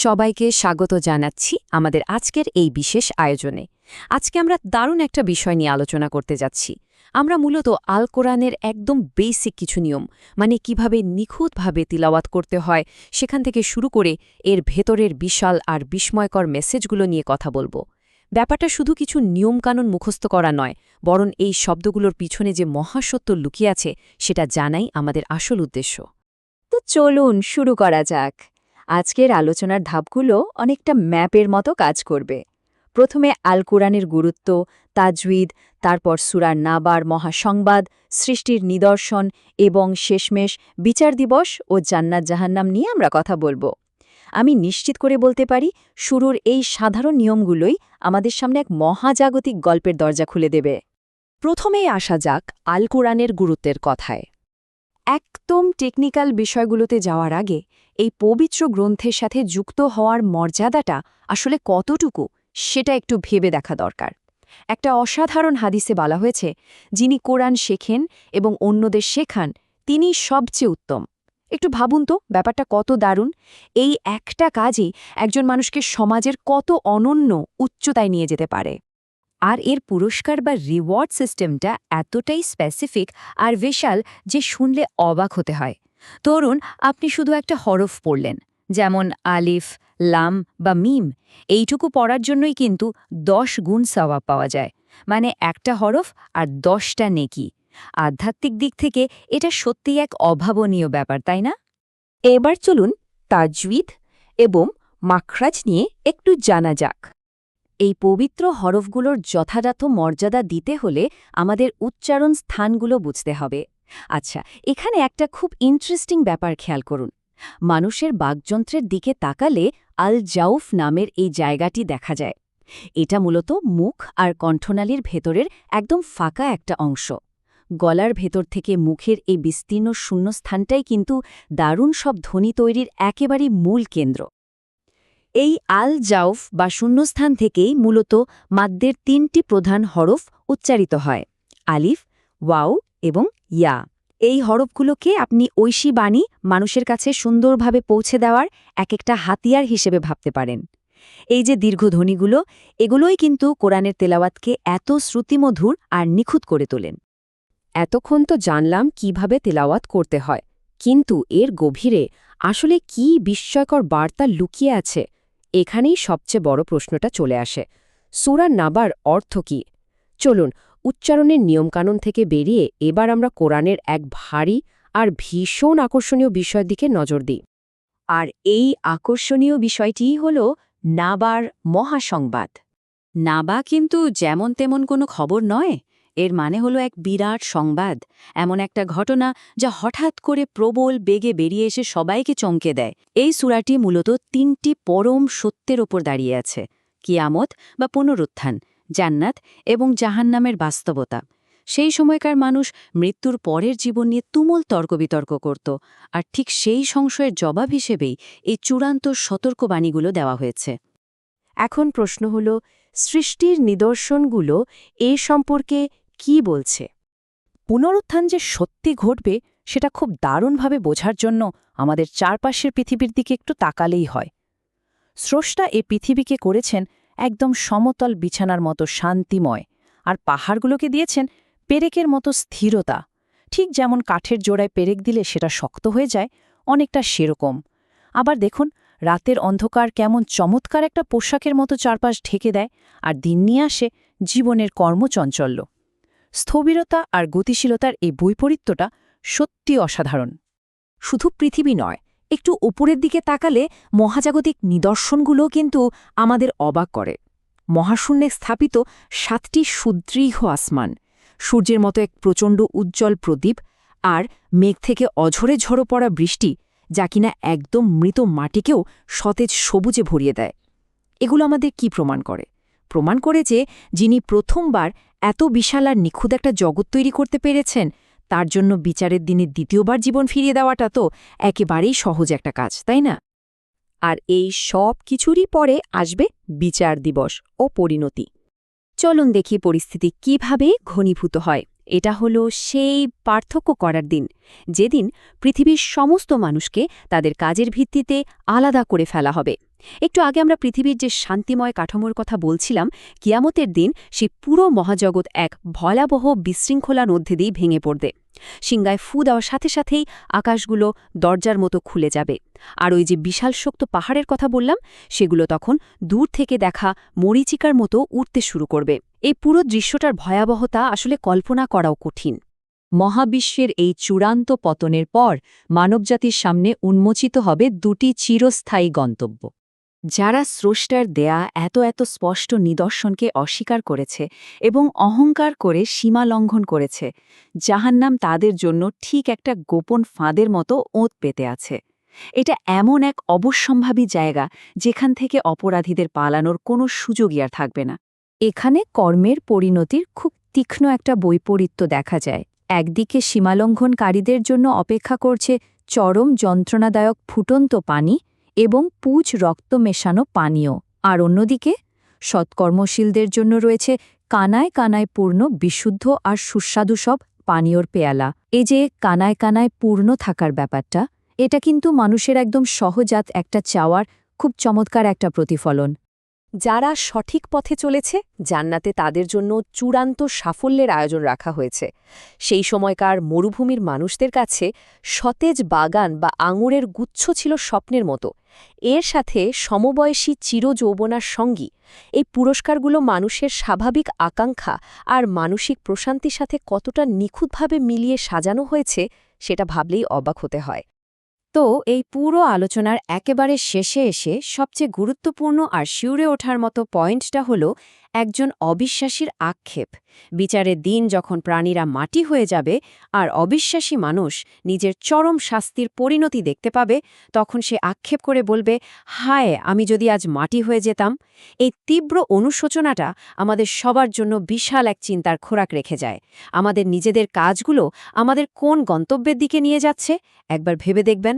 সবাইকে স্বাগত জানাচ্ছি আমাদের আজকের এই বিশেষ আয়োজনে। আজকে আমরা দারুণ একটা বিষয় নিয়ে আলোচনা করতে যাচ্ছি। আমরা মূলত আল কোরআনের একদম বেসিক কিছু নিয়ম, মানে কিভাবে নিখুঁতভাবে তিলাওয়াত করতে হয়, সেখান থেকে শুরু করে এর ভেতরের বিশাল আর বিস্ময়কর মেসেজগুলো নিয়ে কথা বলবো। ব্যাপারটা শুধু কিছু নিয়মকানুন মুখস্থ করা নয়, বরং এই শব্দগুলোর পিছনে যে মহাসত্য লুকিয়ে আছে সেটা জানাই আমাদের আসল উদ্দেশ্য। তো চলুন শুরু করা যাক। আজকের আলোচনার ধাপগুলো অনেকটা ম্যাপের মতো কাজ করবে। প্রথমে আল কোরআনের গুরুত্ব, তাজউইদ, তারপর সূরা নাবার মহাসংবাদ, সৃষ্টির নিদর্শন এবং শেষমেশ বিচার দিবস ও জান্নাত জাহান্নাম নিয়ে আমরা কথা বলবো। আমি নিশ্চিত করে বলতে পারি, শুরুর এই সাধারণ নিয়মগুলোই আমাদের সামনে এক মহাজাগতিক গল্পের দরজা খুলে দেবে। প্রথমেই আসা যাক আল কোরআনের গুরুত্বের কথায়। একদম টেকনিক্যাল বিষয়গুলোতে যাওয়ার আগে এই পবিত্র গ্রন্থের সাথে যুক্ত হওয়ার মর্যাদাটা আসলে কতটুকু সেটা একটু ভেবে দেখা দরকার। একটা অসাধারণ হাদিসে বলা হয়েছে, যিনি কোরআন শেখেন এবং অন্যদের শেখান তিনি সবচেয়ে উত্তম। একটু ভাবুন তো, ব্যাপারটা কত দারুণ! এই একটা কাজই একজন মানুষকে সমাজের কত অনন্য উচ্চতায় নিয়ে যেতে পারে। আর এর পুরস্কার বা রিওয়ার্ড সিস্টেমটা এতটাই স্পেসিফিক আর বিশাল যে শুনলে অবাক হতে হয়। ধরুন, আপনি শুধু একটা হরফ পড়লেন, যেমন আলিফ, লাম বা মিম, এইটুকু পড়ার জন্যই কিন্তু 10 গুণ সওয়াব পাওয়া যায়। মানে একটা হরফ আর 10টা নেকি। আধ্যাত্মিক দিক থেকে এটা সত্যিই এক অভাবনীয় ব্যাপার, তাই না? এবার চলুন তাজউইদ এবং মাখরাজ নিয়ে একটু জানা যাক। এই পবিত্র হরফগুলোর যথাযথ মর্যাদা দিতে হলে আমাদের উচ্চারণ স্থানগুলো বুঝতে হবে। আচ্ছা, এখানে একটা খুব ইন্টারেস্টিং ব্যাপার খেয়াল করুন। মানুষের বাকযন্ত্রের দিকে তাকালে আল জাউফ নামের এই জায়গাটি দেখা যায়। এটা মূলত মুখ আর কণ্ঠনালীর ভেতরের একদম ফাঁকা একটা অংশ। গলার ভেতর থেকে মুখের এই বিস্তীর্ণ শূন্যস্থানটাই কিন্তু দারুণ সব ধ্বনি তৈরির একেবারেই মূল কেন্দ্র। এই আল জাউফ বা শূন্যস্থান থেকেই মূলত মাদ্দের 3টি প্রধান হরফ উচ্চারিত হয়: আলিফ, ওয়াও এবং ইয়া। এই হরফগুলোকে আপনি ঐশী বাণী মানুষের কাছে সুন্দরভাবে পৌঁছে দেওয়ার এক একটা হাতিয়ার হিসেবে ভাবতে পারেন। এই যে দীর্ঘ ধ্বনিগুলো, এগুলোই কিন্তু কোরআনের তেলাওয়াতকে এত শ্রুতিমধুর আর নিখুঁত করে তোলেন। এতক্ষণ তো জানলাম কিভাবে তেলাওয়াত করতে হয়, কিন্তু এর গভীরে আসলে কি বিস্ময়কর বার্তা লুকিয়ে আছে, এখানেই সবচেয়ে বড় প্রশ্নটা চলে আসে। সূরা নাবার অর্থ কি? চলুন উচ্চারণের নিয়মকানুন থেকে বেরিয়ে এবার আমরা কোরআনের এক ভারী আর ভীষণ আকর্ষণীয় বিষয়ের দিকে নজর দিই। আর এই আকর্ষণীয় বিষয়টিই হল নাবার মহাসংবাদ। নাবা কিন্তু যেমন তেমন কোনো খবর নয়। এর মানে হলো এক বিরাট সংবাদ, এমন একটা ঘটনা যা হঠাৎ করে প্রবল বেগে বেরিয়ে এসে সবাইকে চমকে দেয়। এই সূরাটি মূলত 3টি পরম সত্যের ওপর দাঁড়িয়ে আছে: কিয়ামত বা পুনরুত্থান, জান্নাত এবং জাহান্নামের বাস্তবতা। সেই সময়কার মানুষ মৃত্যুর পরের জীবন নিয়ে তুমুল তর্কবিতর্ক করত, আর ঠিক সেই সংশয়ের জবাব হিসেবেই এই চূড়ান্ত সতর্কবাণীগুলো দেওয়া হয়েছে। এখন প্রশ্ন হল, সৃষ্টির নিদর্শনগুলো এ সম্পর্কে কি বলছে? পুনরুত্থান যে সত্যি ঘটবে সেটা খুব দারুণভাবে বোঝার জন্য আমাদের চারপাশের পৃথিবীর দিকে একটু তাকালেই হয়। স্রষ্টা এ পৃথিবীকে করেছেন একদম সমতল বিছানার মতো শান্তিময়, আর পাহাড়গুলোকে দিয়েছেন পেরেকের মতো স্থিরতা। ঠিক যেমন কাঠের জোড়ায় পেরেক দিলে সেটা শক্ত হয়ে যায়, অনেকটা সেরকম। আবার দেখুন, রাতের অন্ধকার কেমন চমৎকার একটা পোশাকের মতো চারপাশ ঢেকে দেয়, আর দিন নিয়ে আসে জীবনের কর্মচঞ্চল্য। স্থবিরতা আর গতিশীলতার এই বৈপরীত্যটা সত্যি অসাধারণ। শুধু পৃথিবী নয়, একটু উপরের দিকে তাকালে মহাজাগতিক নিদর্শনগুলো কিন্তু আমাদের অবাক করে। মহাশূন্যে স্থাপিত 7টি সুদৃঢ় আসমান, সূর্যের মতো এক প্রচণ্ড উজ্জ্বল প্রদীপ, আর মেঘ থেকে অঝরে ঝড়ো পড়া বৃষ্টি, যা কিনা একদম মৃত মাটিকেও সতেজ সবুজে ভরিয়ে দেয়। এগুলো আমাদের কি প্রমাণ করে? প্রমাণ করে যে যিনি প্রথমবার এত বিশাল আর নিখুঁত একটা জগৎ তৈরি করতে পেরেছেন, তার জন্য বিচারের দিনে দ্বিতীয়বার জীবন ফিরিয়ে দেওয়াটা তো একেবারেই সহজ একটা কাজ, তাই না? আর এই সব কিছুরই পরে আসবে বিচার দিবস ও পরিণতি। চলুন দেখি পরিস্থিতি কিভাবে ঘনীভূত হয়। এটা হলো সেই পার্থক্য করার দিন, যেদিন পৃথিবীর সমস্ত মানুষকে তাদের কাজের ভিত্তিতে আলাদা করে ফেলা হবে। একটু আগে আমরা পৃথিবীর যে শান্তিময় কাঠামোর কথা বলছিলাম, কিয়ামতের দিন সেই পুরো মহাজগৎ এক ভয়াবহ বিশৃঙ্খলার মধ্যে দিয়েই ভেঙে পড়বে। সিংগায় ফু দেওয়ার সাথে সাথেই আকাশগুলো দরজার মতো খুলে যাবে। আর ওই যে বিশাল শক্ত পাহাড়ের কথা বললাম, সেগুলো তখন দূর থেকে দেখা মরীচিকার মতো উঠতে শুরু করবে। এই পুরো দৃশ্যটার ভয়াবহতা আসলে কল্পনা করাও কঠিন। মহাবিশ্বের এই চূড়ান্ত পতনের পর মানবজাতির সামনে উন্মোচিত হবে দুটি চিরস্থায়ী গন্তব্য। যারা স্রষ্টার দেয়া এত এত স্পষ্ট নিদর্শনকে অস্বীকার করেছে এবং অহংকার করে সীমা লঙ্ঘন করেছে, জাহান্নাম তাদের জন্য ঠিক একটা গোপন ফাঁদের মতো ওঁত পেতে আছে। এটা এমন এক অবশ্যম্ভাবী জায়গা যেখান থেকে অপরাধীদের পালানোর কোনো সুযোগই আর থাকবে না। এখানে কর্মের পরিণতির খুব তীক্ষ্ণ একটা বৈপরীত্য দেখা যায়। একদিকে সীমালঙ্ঘনকারীদের জন্য অপেক্ষা করছে চরম যন্ত্রণাদায়ক ফুটন্ত পানি এবং পুঁজ রক্ত মেশানো পানীয়, আর অন্যদিকে সৎকর্মশীলদের জন্য রয়েছে কানায় কানায় পূর্ণ বিশুদ্ধ আর সুস্বাদু সব পানীয়র পেয়ালা। এই যে কানায় কানায় পূর্ণ থাকার ব্যাপারটা, এটা কিন্তু মানুষের একদম সহজাত একটা চাওয়ার খুব চমৎকার একটা প্রতিফলন। যারা সঠিক পথে চলেছে, জান্নাতে তাদের জন্য চূড়ান্ত সাফল্যের আয়োজন রাখা হয়েছে। সেই সময়কার মরুভূমির মানুষদের কাছে সতেজ বাগান বা আঙুরের গুচ্ছ ছিল স্বপ্নের মতো। এর সাথে সমবয়সী চিরযৌবনার সঙ্গী। এই পুরস্কারগুলো মানুষের স্বাভাবিক আকাঙ্ক্ষা আর মানসিক প্রশান্তির সাথে কতটা নিখুঁতভাবে মিলিয়ে সাজানো হয়েছে, সেটা ভাবলেই অবাক হতে হয়। তো এই পুরো আলোচনার একেবারে শেষে এসে সবচেয়ে গুরুত্বপূর্ণ আর শিউরে ওঠার মতো পয়েন্টটা হলো একজন অবিশ্বাসীর আক্ষেপ। বিচারের দিন যখন প্রাণীরা মাটি হয়ে যাবে আর অবিশ্বাসী মানুষ নিজের চরম শাস্তির পরিণতি দেখতে পাবে, তখন সে আক্ষেপ করে বলবে, হায়, আমি যদি আজ মাটি হয়ে যেতাম। এই তীব্র অনুশোচনাটা আমাদের সবার জন্য বিশাল এক চিন্তার খোরাক রেখে যায়। আমাদের নিজেদের কাজগুলো আমাদের কোন গন্তব্যের দিকে নিয়ে যাচ্ছে একবার ভেবে দেখবেন।